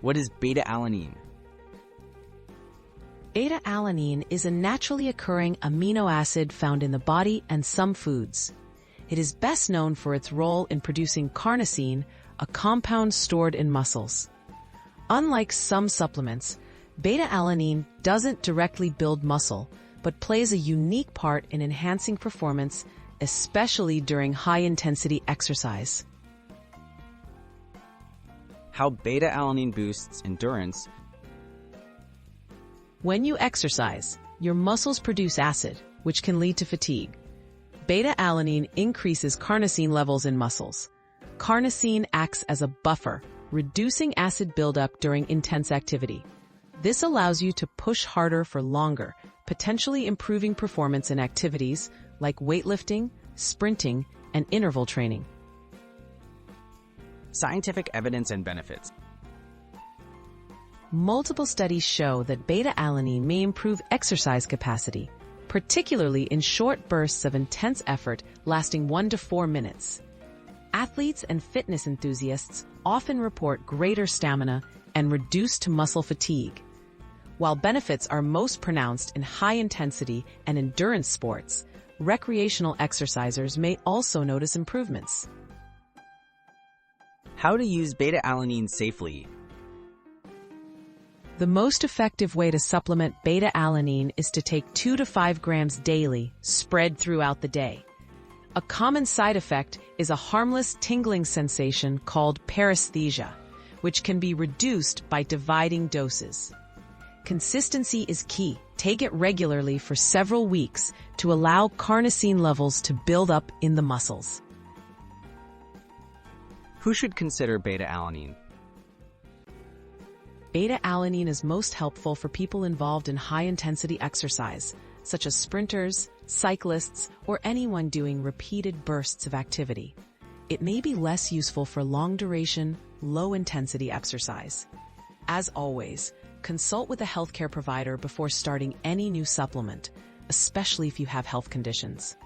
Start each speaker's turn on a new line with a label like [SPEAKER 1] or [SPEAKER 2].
[SPEAKER 1] What is beta-alanine?
[SPEAKER 2] Beta-alanine is a naturally occurring amino acid found in the body and some foods. It is best known for its role in producing carnosine, a compound stored in muscles. Unlike some supplements, beta-alanine doesn't directly build muscle, but plays a unique part in enhancing performance, especially during high-intensity exercise.
[SPEAKER 1] How beta-alanine boosts endurance.
[SPEAKER 2] When you exercise, your muscles produce acid, which can lead to fatigue. Beta-alanine increases carnosine levels in muscles. Carnosine acts as a buffer, reducing acid buildup during intense activity. This allows you to push harder for longer, potentially improving performance in activities like weightlifting, sprinting, and interval training.
[SPEAKER 1] Scientific evidence and benefits.
[SPEAKER 2] Multiple studies show that beta-alanine may improve exercise capacity, particularly in short bursts of intense effort lasting 1 to 4 minutes. Athletes and fitness enthusiasts often report greater stamina and reduced muscle fatigue. While benefits are most pronounced in high-intensity and endurance sports, recreational exercisers may also notice improvements.
[SPEAKER 1] How to use beta-alanine safely.
[SPEAKER 2] The most effective way to supplement beta-alanine is to take 2 to 5 grams daily, spread throughout the day. A common side effect is a harmless tingling sensation called paresthesia, which can be reduced by dividing doses. Consistency is key. Take it regularly for several weeks to allow carnosine levels to build up in the muscles.
[SPEAKER 1] Who should consider beta-alanine?
[SPEAKER 2] Beta-alanine is most helpful for people involved in high-intensity exercise, such as sprinters, cyclists, or anyone doing repeated bursts of activity. It may be less useful for long-duration, low-intensity exercise. As always, consult with a healthcare provider before starting any new supplement, especially if you have health conditions.